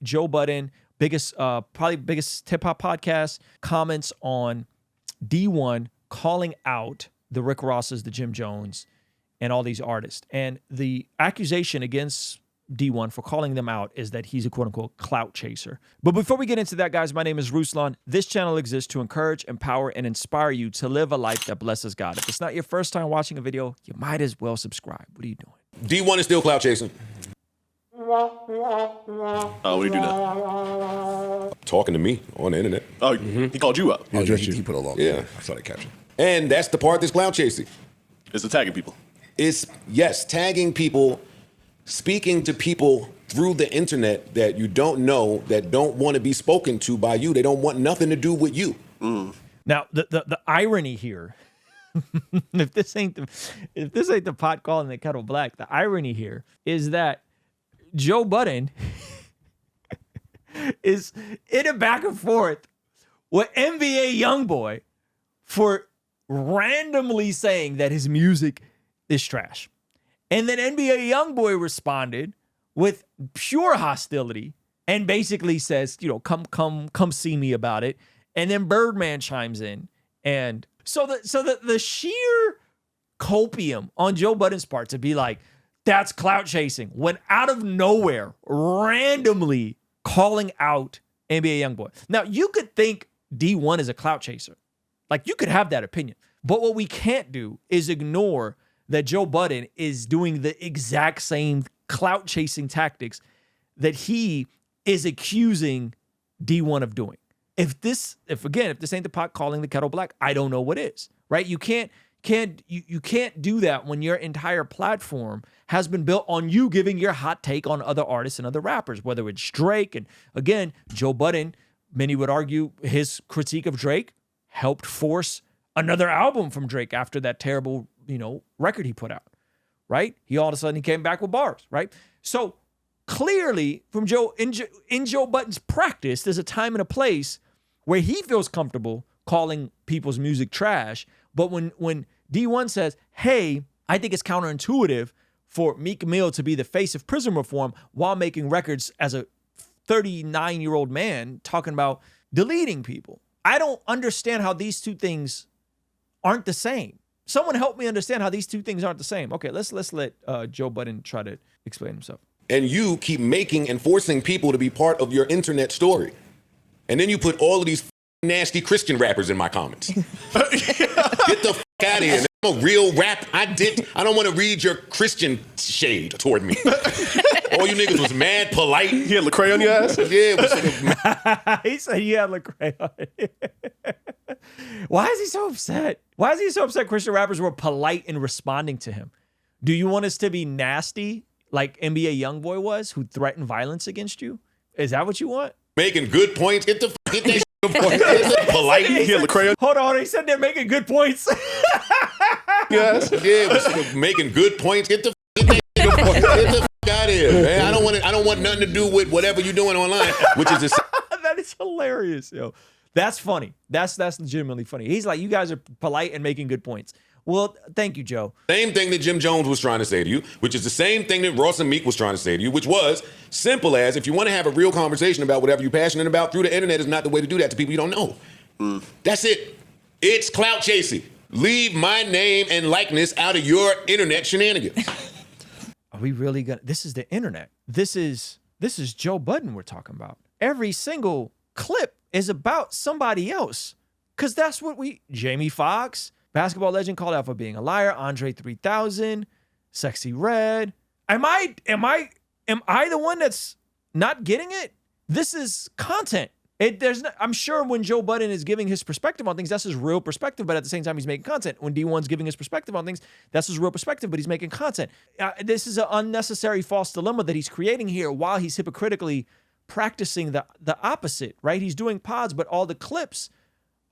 Joe Budden, probably biggest hip hop podcast, comments on D1 calling out the Rick Rosses, the Jim Jones, and all these artists. And the accusation against D1 for calling them out is that he's a quote-unquote clout chaser. But before we get into that, guys, my name is Ruslan. This channel exists to encourage, empower, and inspire you to live a life that blesses God. If it's not your first time watching a video, you might as well subscribe. What are you doing? D1 is still clout chasing. Oh, what do you do now? Talking to me on the internet. Oh, he called you up. Oh, he put a long. Yeah. I saw that caption. And that's the part that's clout chasing. It's attacking people. It's, yes, tagging people, speaking to people through the internet that you don't know, that don't want to be spoken to by you. They don't want nothing to do with you. Now, the irony here, if this ain't the pot calling the kettle black, the irony here is that Joe Budden is in a back and forth with NBA YoungBoy for randomly saying that his music is trash. And then NBA YoungBoy responded with pure hostility and basically says, you know, come see me about it. And then Birdman chimes in. And so the sheer copium on Joe Budden's part to be like, that's clout chasing, when out of nowhere, randomly calling out NBA YoungBoy. Now, you could think D1 is a clout chaser. Like, you could have that opinion. But what we can't do is ignore that Joe Budden is doing the exact same clout chasing tactics that he is accusing D1 of doing. If this ain't the pot calling the kettle black, I don't know what is, right? You can't do that when your entire platform has been built on you giving your hot take on other artists and other rappers, whether it's Drake. And again, Joe Budden, many would argue his critique of Drake helped force another album from Drake after that terrible, record he put out, right? He all of a sudden he came back with bars, right? So clearly from in Joe Budden's practice, there's a time and a place where he feels comfortable calling people's music trash. But when D1 says, hey, I think it's counterintuitive for Meek Mill to be the face of prison reform while making records as a 39-year-old man talking about deleting people. I don't understand how these two things aren't the same. Someone help me understand how these two things aren't the same. Okay, let's let Joe Budden try to explain himself. And you keep making and forcing people to be part of your internet story. And then you put all of these nasty Christian rappers in my comments. Get the fuck out of here. I'm a real rap. I don't want to read your Christian shade toward me. All you niggas was mad polite. He had Lecrae on your ass? Yeah. He said he had Lecrae on it. Why is he so upset? Why is he so upset Christian rappers were polite in responding to him? Do you want us to be nasty like NBA YoungBoy was, who threatened violence against you? Is that what you want? Making good points. Get that shit polite. He had Lecrae on. Hold on, he said they're making good points. Yes. Yeah, making good points. Get the fuck out of here, man. I don't want nothing to do with whatever you're doing online, which is that is hilarious, yo. That's funny. That's legitimately funny. He's like, you guys are polite and making good points. Well, thank you, Joe. Same thing that Jim Jones was trying to say to you, which is the same thing that Ross and Meek was trying to say to you, which was simple as, if you want to have a real conversation about whatever you're passionate about through the internet, is not the way to do that to people you don't know. That's it. It's clout chasing. Leave my name and likeness out of your internet shenanigans. Are we really gonna? This is the internet. This is Joe Budden we're talking about. Every single clip is about somebody else, because that's what Jamie Foxx, basketball legend, called out for being a liar. Andre 3000, Sexy Red. Am I the one that's not getting it? This is content. I'm sure when Joe Budden is giving his perspective on things, that's his real perspective, but at the same time, he's making content. When D1's giving his perspective on things, that's his real perspective, but he's making content. This is an unnecessary false dilemma that he's creating here while he's hypocritically practicing the opposite, right? He's doing pods, but all the clips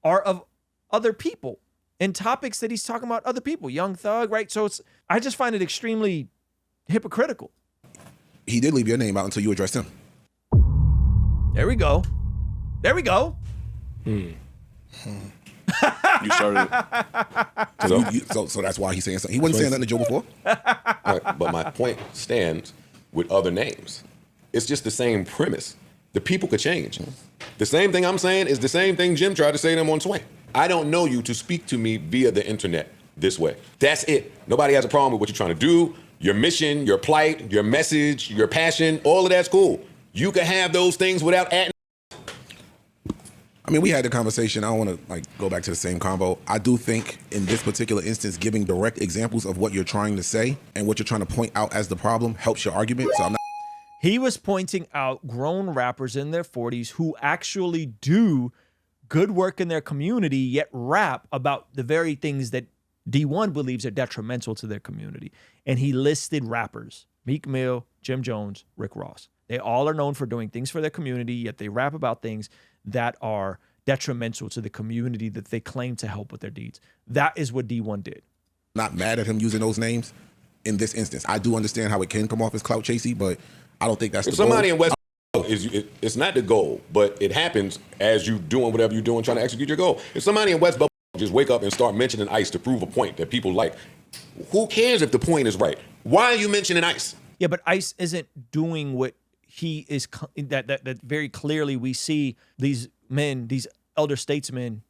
are of other people and topics that he's talking about other people. Young Thug, right? So I just find it extremely hypocritical. He did leave your name out until you addressed him. There we go. There we go. You started it. So that's why he's saying something. He wasn't saying nothing to Joe before. Right, but my point stands with other names. It's just the same premise. The people could change. The same thing I'm saying is the same thing Jim tried to say to him on Sway. I don't know you to speak to me via the internet this way. That's it. Nobody has a problem with what you're trying to do, your mission, your plight, your message, your passion, all of that's cool. You can have those things without adding. I mean, we had the conversation. I don't want to go back to the same combo. I do think in this particular instance, giving direct examples of what you're trying to say and what you're trying to point out as the problem helps your argument. So I'm not. He was pointing out grown rappers in their 40s who actually do good work in their community, yet rap about the very things that D1 believes are detrimental to their community. And he listed rappers: Meek Mill, Jim Jones, Rick Ross. They all are known for doing things for their community, yet they rap about things that are detrimental to the community that they claim to help with their deeds. That is what D1 did. Not mad at him using those names in this instance. I do understand how it can come off as clout chasey, but I don't think that's the somebody goal. in West it's not the goal, but it happens as you doing whatever you're doing, trying to execute your goal. If somebody in West just wake up and start mentioning ICE to prove a point that people like, who cares if the point is right? Why are you mentioning ICE? Yeah, but ICE isn't doing what he is, that very clearly we see these men, these elder statesmen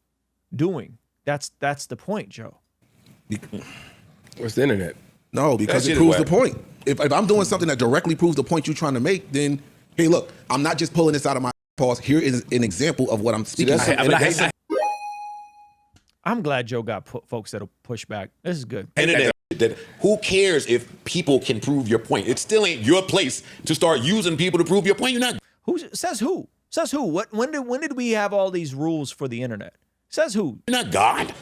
doing. That's the point, Joe. What's the internet? No, because That it shit is proves the whack. point. If I'm doing something that directly proves the point you're trying to make, then, hey, look, I'm not just pulling this out of my pause. Here is an example of what I'm speaking about. I'm glad Joe got folks that'll push back. This is good. Internet. That who cares if people can prove your point? It still ain't your place to start using people to prove your point. You're not. Who says who? Says who? When did we have all these rules for the internet? Says who? You're not God.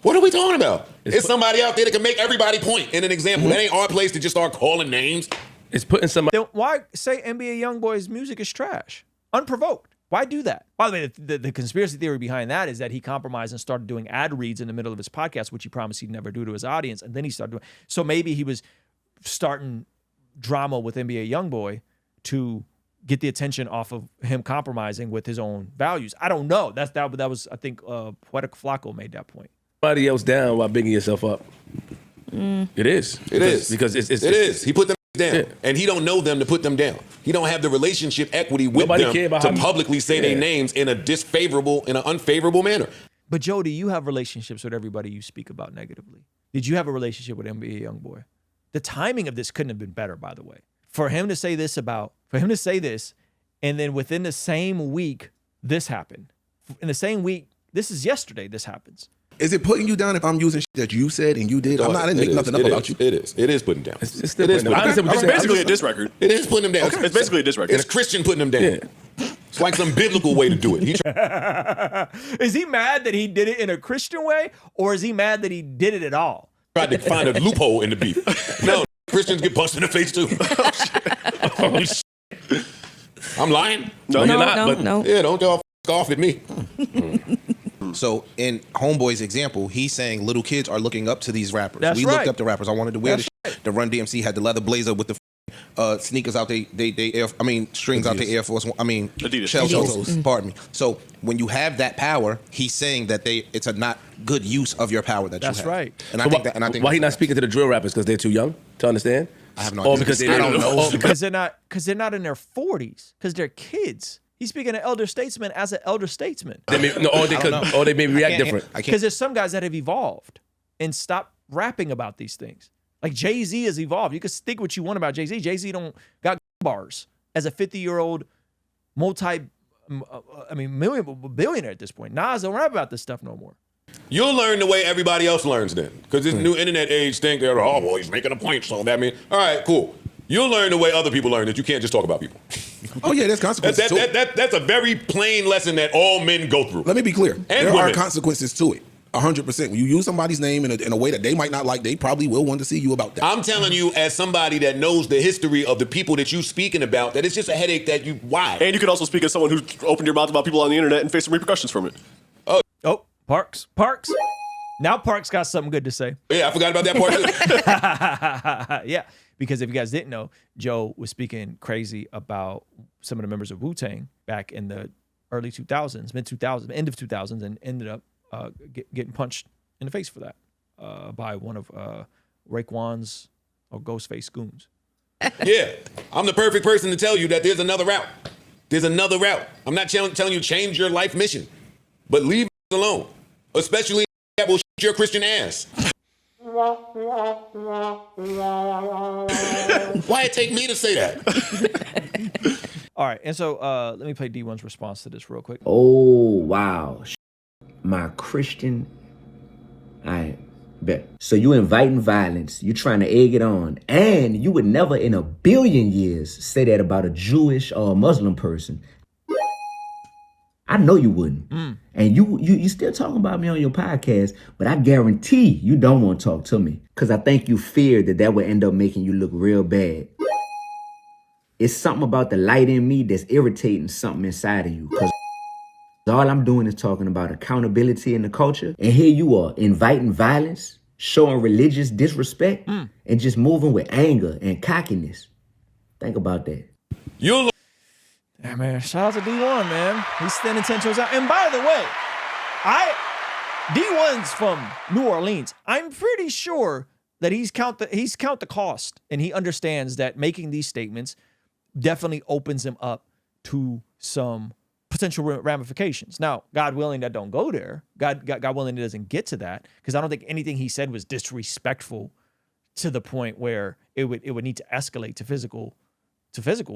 What are we talking about? It's somebody out there that can make everybody point in an example. That ain't our place to just start calling names. It's putting somebody. Then why say NBA YoungBoy's music is trash? Unprovoked. Why do that? By the way, the conspiracy theory behind that is that he compromised and started doing ad reads in the middle of his podcast, which he promised he'd never do to his audience, and then he started doing. So maybe he was starting drama with NBA YoungBoy to get the attention off of him compromising with his own values. I don't know. That was I think Poetic Flacco made that point. Somebody else down while bigging yourself up. It is. It is. Because it is. He put them down. Yeah. And he don't know them to put them down. He don't have the relationship equity with Nobody them care about to how publicly say their names in an unfavorable manner. But Joe, do you have relationships with everybody you speak about negatively? Did you have a relationship with NBA YoungBoy? The timing of this couldn't have been better, by the way. For him to say this, and then within the same week, this happened. In the same week, this is yesterday, this happens. Is it putting you down if I'm using shit that you said and you did? I'm not making nothing up about you. It is. It is putting down. It's still putting down. It's basically a diss record. It is putting them down. It's basically a diss record. It's Christian putting them down. Yeah. It's like some biblical way to do it. Is he mad that he did it in a Christian way, or is he mad that he did it at all? Tried to find a loophole in the beef. No, Christians get punched in the face too. Oh, shit. I'm lying? No, you're not. No. Yeah, don't y'all off at me. So in Homeboy's example, he's saying little kids are looking up to these rappers. That's we right. looked up the rappers. I wanted to wear the shit. The Run DMC had the leather blazer with the sneakers out strings out the Air Force. Adidas. Shell toes. Pardon me. So when you have that power, he's saying that it's a not good use of your power that That's you have. right. And So I think why he not speaking to the drill rappers because they're too young to understand? I have no Or idea. because they I don't know. Because they're not in their 40s, because they're kids. He's speaking to elder statesmen as an elder statesman. Or they may react different. I can't. Because there's some guys that have evolved and stopped rapping about these things. Like Jay-Z has evolved. You can think what you want about Jay-Z. Jay-Z don't got bars as a 50-year-old billionaire at this point. Nas don't rap about this stuff no more. You'll learn the way everybody else learns then. Because this new internet age think they're, oh, well, he's making a point, so that means, all right, cool. You'll learn the way other people learn that you can't just talk about people. Oh, yeah, there's consequences to it. That's a very plain lesson that all men go through. Let me be clear. There are women. consequences to it. 100%. When you use somebody's name in a way that they might not like, they probably will want to see you about that. I'm telling you, as somebody that knows the history of the people that you're speaking about, that it's just a headache that why? And you can also speak as someone who opened your mouth about people on the internet and face some repercussions from it. Oh, Parks. Now Parks got something good to say. Yeah, I forgot about that part too. Yeah, because if you guys didn't know, Joe was speaking crazy about some of the members of Wu-Tang back in the early 2000s, mid-2000s, end of 2000s, and ended up getting punched in the face for that by one of Raekwon's or Ghostface goons. Yeah, I'm the perfect person to tell you that there's another route. There's another route. I'm not telling you change your life mission, but leave alone, especially that will shoot your Christian ass. Why it take me to say that? All right, and so let me play D1's response to this real quick. Oh, wow. My Christian, I bet. So you inviting violence, you trying to egg it on, and you would never in a billion years say that about a Jewish or a Muslim person. I know you wouldn't. And you still talking about me on your podcast, but I guarantee you don't want to talk to me because I think you fear that would end up making you look real bad. It's something about the light in me that's irritating something inside of you because all I'm doing is talking about accountability in the culture. And here you are inviting violence, showing religious disrespect, and just moving with anger and cockiness. Think about that. You'll Yeah, man. Shout out to D1, man. He's standing 10 toes out. And by the way, D1's from New Orleans. I'm pretty sure that he's count the cost, and he understands that making these statements definitely opens him up to some potential ramifications. Now, God willing, that don't go there. God willing, it doesn't get to that, because I don't think anything he said was disrespectful to the point where it would need to escalate to physical,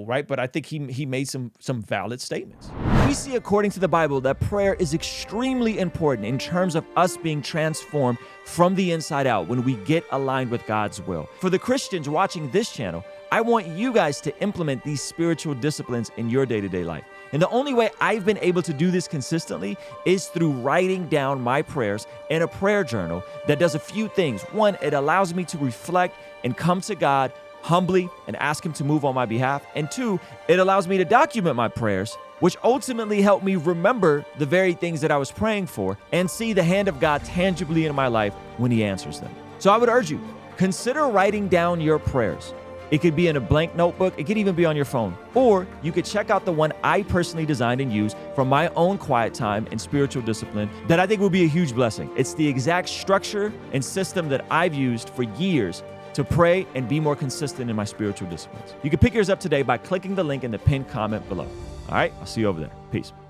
right? But I think he made some valid statements. We see, according to the Bible, that prayer is extremely important in terms of us being transformed from the inside out when we get aligned with God's will. For the Christians watching this channel, I want you guys to implement these spiritual disciplines in your day-to-day life. And the only way I've been able to do this consistently is through writing down my prayers in a prayer journal that does a few things. One, it allows me to reflect and come to God humbly and ask him to move on my behalf. And two, it allows me to document my prayers, which ultimately help me remember the very things that I was praying for and see the hand of God tangibly in my life when he answers them. So I would urge you, consider writing down your prayers. It could be in a blank notebook. It could even be on your phone. Or you could check out the one I personally designed and used from my own quiet time and spiritual discipline that I think will be a huge blessing. It's the exact structure and system that I've used for years to pray and be more consistent in my spiritual disciplines. You can pick yours up today by clicking the link in the pinned comment below. All right, I'll see you over there. Peace.